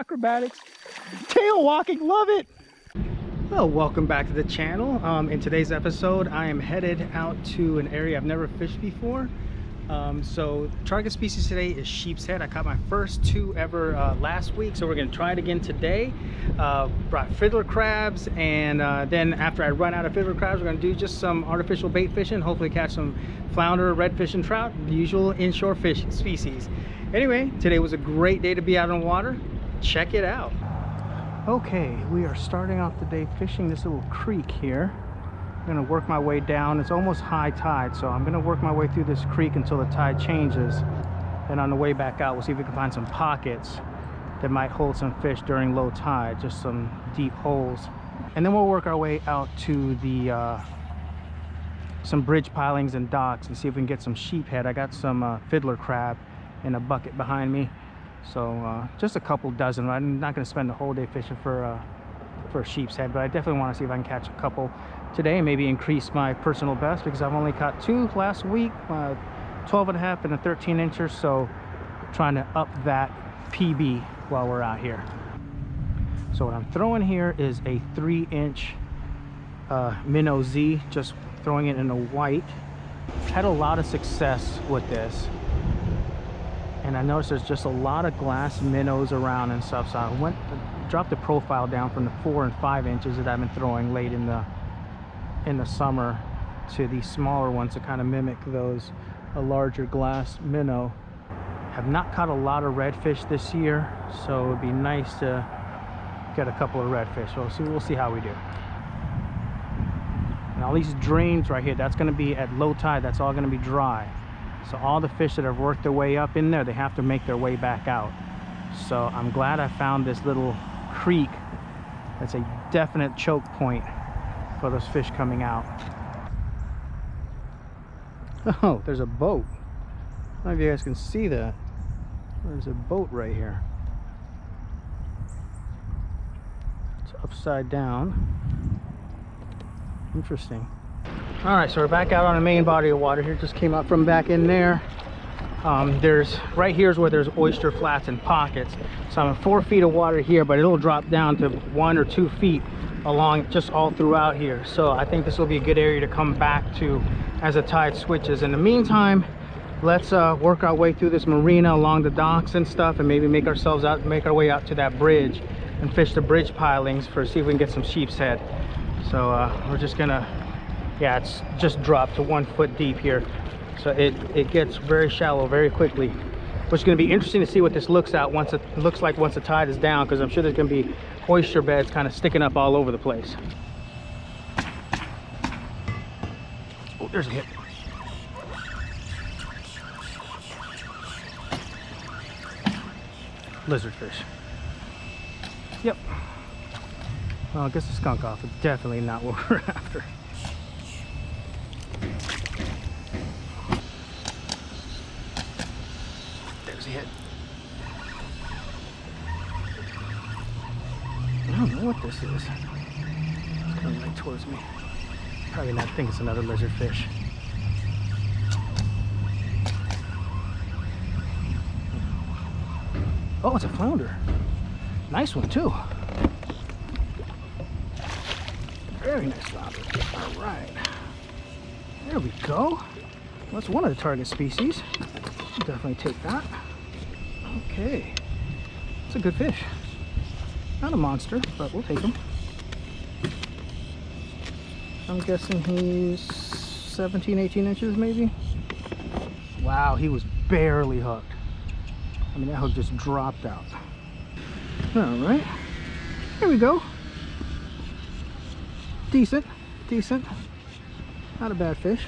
acrobatics. Tail walking, love it. Well, welcome back to the channel. In today's episode, I am headed out to an area I've never fished before. So target species today is sheep's head. I caught my first two ever last week, so we're gonna try it again today. Brought fiddler crabs, and then after I run out of fiddler crabs, we're gonna do just some artificial bait fishing, hopefully catch some flounder, redfish, and trout, the usual inshore fish species. Anyway, today was a great day to be out on water. Check it out. Okay, we are starting off the day fishing this little creek here. I'm gonna work my way down. It's almost high tide, so I'm gonna work my way through this creek until the tide changes. And on the way back out, we'll see if we can find some pockets that might hold some fish during low tide, just some deep holes. And then we'll work our way out to the some bridge pilings and docks and see if we can get some sheephead. I got some fiddler crab in a bucket behind me, so just a couple dozen. I'm not gonna spend the whole day fishing for sheep's head, but I definitely want to see if I can catch a couple today, maybe increase my personal best, because I've only caught two last week, 12 and a half and a 13 incher, so trying to up that PB while we're out here. So what I'm throwing here is a 3-inch minnow Z, just throwing it in a white. Had a lot of success with this, and I noticed there's just a lot of glass minnows around and stuff, so I dropped the profile down from the 4 and 5 inches that I've been throwing late in the summer to these smaller ones to kind of mimic those a larger glass minnow. Have not caught a lot of redfish this year, so it'd be nice to get a couple of redfish. We'll see how we do. And all these drains right here, that's going to be at low tide, that's all going to be dry. So all the fish that have worked their way up in there, they have to make their way back out. So I'm glad I found this little creek that's a definite choke point for those fish coming out. Oh, there's a boat. I don't know if you guys can see that. There's a boat right here. It's upside down. Interesting. All right, so we're back out on the main body of water here. Just came up from back in there. There's right here is where there's oyster flats and pockets. So I'm at 4 feet of water here, but it'll drop down to 1 or 2 feet along just all throughout here. So I think this will be a good area to come back to as the tide switches. In the meantime, let's work our way through this marina along the docks and stuff, and maybe make our way out to that bridge and fish the bridge pilings see if we can get some sheep's head. So we're just gonna, yeah, it's just dropped to 1 foot deep here. So it gets very shallow very quickly, which is going to be interesting to see what this looks like once the tide is down, because I'm sure there's going to be oyster beds kind of sticking up all over the place. Oh, there's a hit. Lizardfish. Yep. Well, I guess the skunk off. It's definitely not what we're after. Hit. I don't know what this is. It's coming right towards me. Probably not. I think it's another lizardfish. Oh, it's a flounder. Nice one too. Very nice flounder. All right. There we go. Well, that's one of the target species. I'll definitely take that. Okay, it's a good fish. Not a monster, but we'll take him. I'm guessing he's 17, 18 inches maybe. Wow, he was barely hooked. I mean, that hook just dropped out. All right, here we go. Decent. Not a bad fish.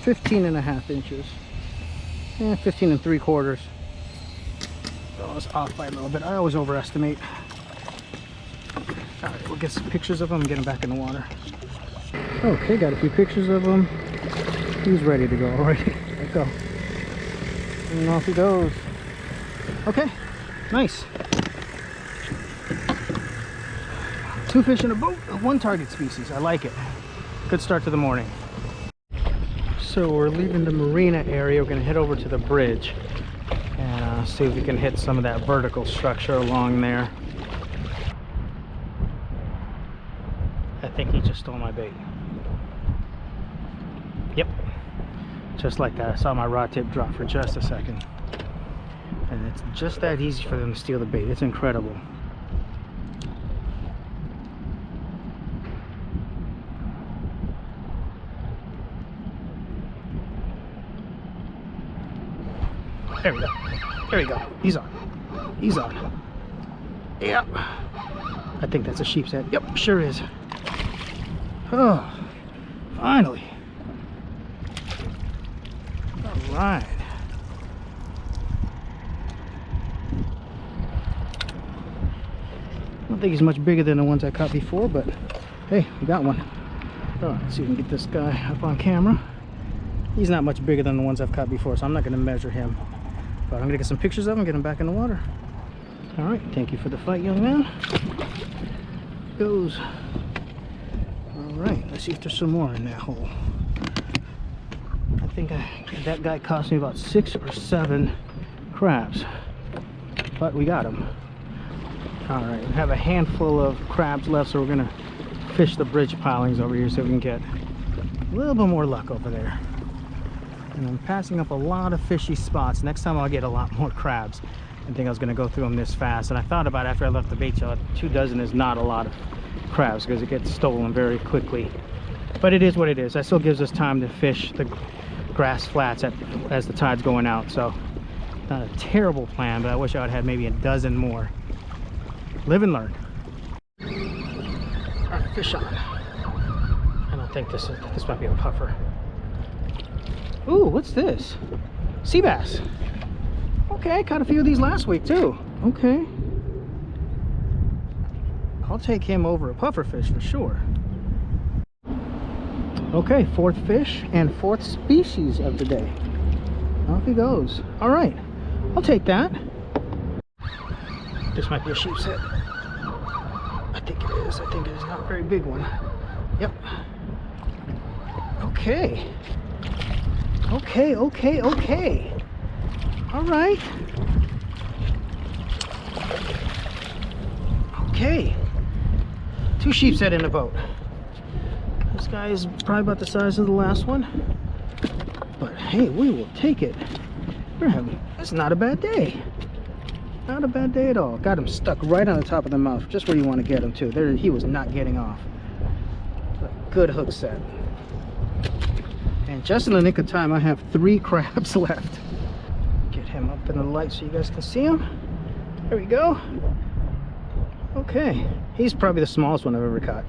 15 and a half inches. 15 3/4. So I was off by a little bit. I always overestimate. All right, we'll get some pictures of him and get him back in the water. Okay, got a few pictures of him. He's ready to go already. Let's go. And off he goes. Okay, nice. 2 fish in a boat, 1 target species. I like it. Good start to the morning. So we're leaving the marina area. We're gonna head over to the bridge, and Let's see if we can hit some of that vertical structure along there. I think he just stole my bait. Yep, just like that. I saw my rod tip drop for just a second. And it's just that easy for them to steal the bait. It's incredible. There we go. There we go. He's on. He's on. Yep. I think that's a sheep's head. Yep, sure is. Oh, finally. All right. I don't think he's much bigger than the ones I caught before, but hey, we got one. All right, let's see if we can get this guy up on camera. He's not much bigger than the ones I've caught before, so I'm not going to measure him. But I'm going to get some pictures of him, get him back in the water. All right, thank you for the fight, young man. Goes. All right, let's see if there's some more in that hole. I think that guy cost me about 6 or 7 crabs, but we got him. All right, we have a handful of crabs left, so we're gonna fish the bridge pilings over here so we can get a little bit more luck over there. And I'm passing up a lot of fishy spots. Next time I'll get a lot more crabs. I think I was gonna go through them this fast, and I thought about after I left the bait shop, 2 dozen is not a lot of crabs because it gets stolen very quickly. But it is what it is. That still gives us time to fish the grass flats as the tide's going out. So not a terrible plan, but I wish I would have maybe a dozen more. Live and learn. All right, fish on. I don't think this might be a puffer. Ooh, what's this? Sea bass. Okay, caught a few of these last week too. Okay. I'll take him over a puffer fish for sure. Okay, 4th fish and 4th species of the day. Off he goes. All right, I'll take that. This might be a sheep's head. I think it is. I think it is not a very big one. Yep. Okay. Okay, okay, okay. All right. Okay. 2 sheep's head in the boat. This guy is probably about the size of the last one. But hey, we will take it. It's not a bad day. Not a bad day at all. Got him stuck right on the top of the mouth, just where you want to get him to. There, he was not getting off. Good hook set. And just in the nick of time, I have 3 crabs left. Get him up in the light so you guys can see him. There we go. Okay, he's probably the smallest one I've ever caught,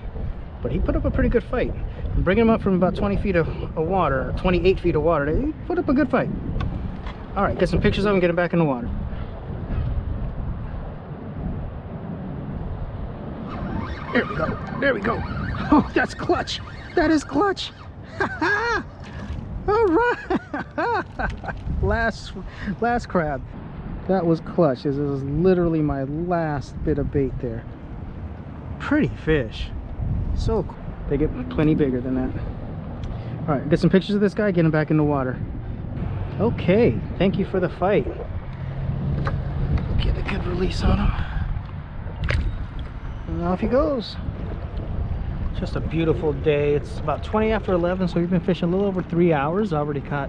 but he put up a pretty good fight. I'm bringing him up from about 20 feet of water, 28 feet of water. He put up a good fight. All right, get some pictures of him, get him back in the water. There we go. There we go. Oh, that's clutch. That is clutch. All right. last crab. That was clutch. This is literally my last bit of bait there. Pretty fish. So cool. They get plenty bigger than that. All right, get some pictures of this guy, get him back in the water. Okay, thank you for the fight. Get a good release on him. And off he goes. Just a beautiful day. It's about 20 after 11, so we've been fishing a little over 3 hours. I already got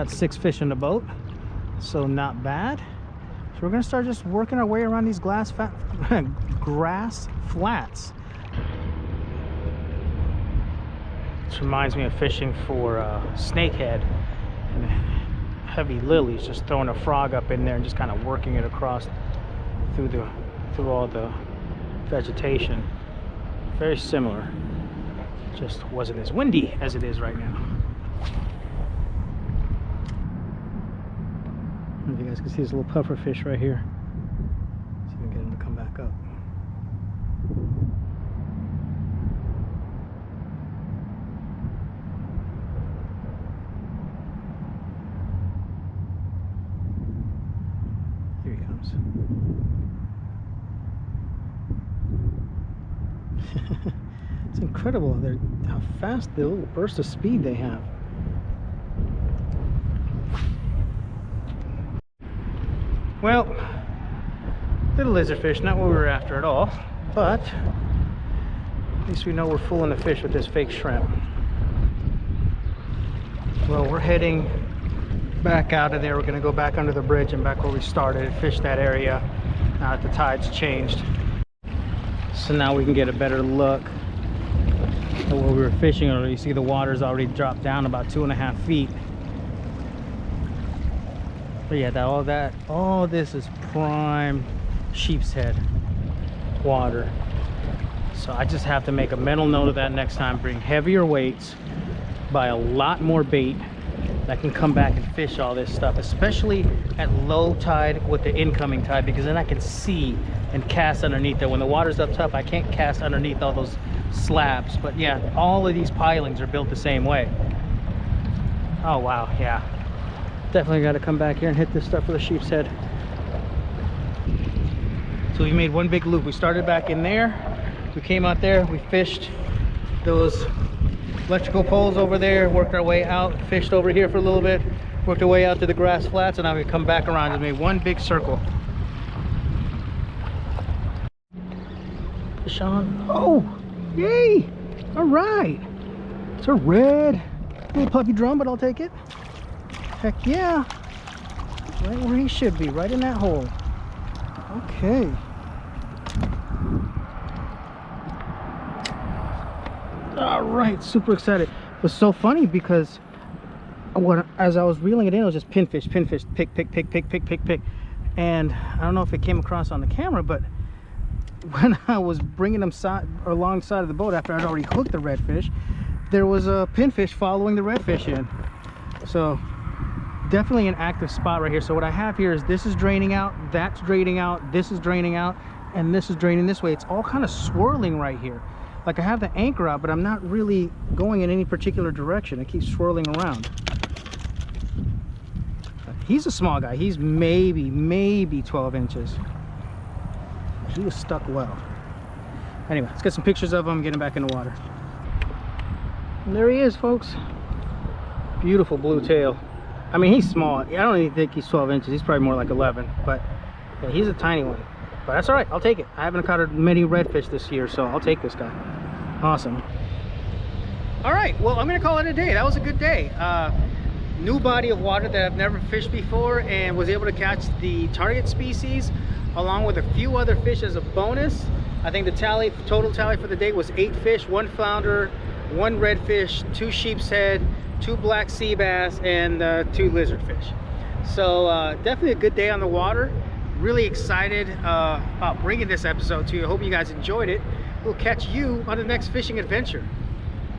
6 fish in the boat, so not bad. So we're gonna start just working our way around these grass flats. This reminds me of fishing for snakehead and heavy lilies, just throwing a frog up in there and just kind of working it across through all the vegetation. Very similar, just wasn't as windy as it is right now. I don't know if you guys can see this little puffer fish right here. See if we can get him to come back up. Here he comes. It's incredible how fast the little burst of speed they have. Well, little lizardfish, not what we were after at all, but at least we know we're fooling the fish with this fake shrimp. Well, we're heading back out of there. We're gonna go back under the bridge and back where we started, fish that area now that the tide's changed. So now we can get a better look at where we were fishing earlier. You see the water's already dropped down about 2.5 feet. But yeah, all this is prime sheep's head water. So I just have to make a mental note of that next time. Bring heavier weights, buy a lot more bait that can come back and fish all this stuff, especially at low tide with the incoming tide, because then I can see and cast underneath there. When the water's up top, I can't cast underneath all those slabs. But yeah, all of these pilings are built the same way. Oh wow, yeah. Definitely got to come back here and hit this stuff with a sheep's head. So we made one big loop. We started back in there. We came out there. We fished those electrical poles over there. Worked our way out. Fished over here for a little bit. Worked our way out to the grass flats, and now we come back around and made one big circle. Fish on. Oh, yay! All right. It's a red little puppy drum, but I'll take it. Heck yeah, right where he should be, right in that hole. Okay. All right, super excited. It was so funny because as I was reeling it in, it was just pinfish, pick, pick. And I don't know if it came across on the camera, but when I was bringing them alongside of the boat after I'd already hooked the redfish, there was a pinfish following the redfish in. So definitely an active spot right here. So what I have here is this is draining out, that's draining out, this is draining out, and this is draining this way. It's all kind of swirling right here. Like I have the anchor out, but I'm not really going in any particular direction. It keeps swirling around. He's a small guy. He's maybe 12 inches. He was stuck well. Anyway, let's get some pictures of him, get him back in the water. And there he is, folks. Beautiful blue tail. I mean, he's small. I don't even think he's 12 inches. He's probably more like 11, but yeah, he's a tiny one. But that's all right. I'll take it. I haven't caught many redfish this year, so I'll take this guy. Awesome. All right. Well, I'm going to call it a day. That was a good day. New body of water that I've never fished before, and was able to catch the target species along with a few other fish as a bonus. I think the total tally for the day was 8 fish, 1 flounder, 1 redfish, 2 sheep's head, 2 black sea bass, and 2 lizardfish. So definitely a good day on the water. Really excited about bringing this episode to you. I hope you guys enjoyed it. We'll catch you on the next fishing adventure.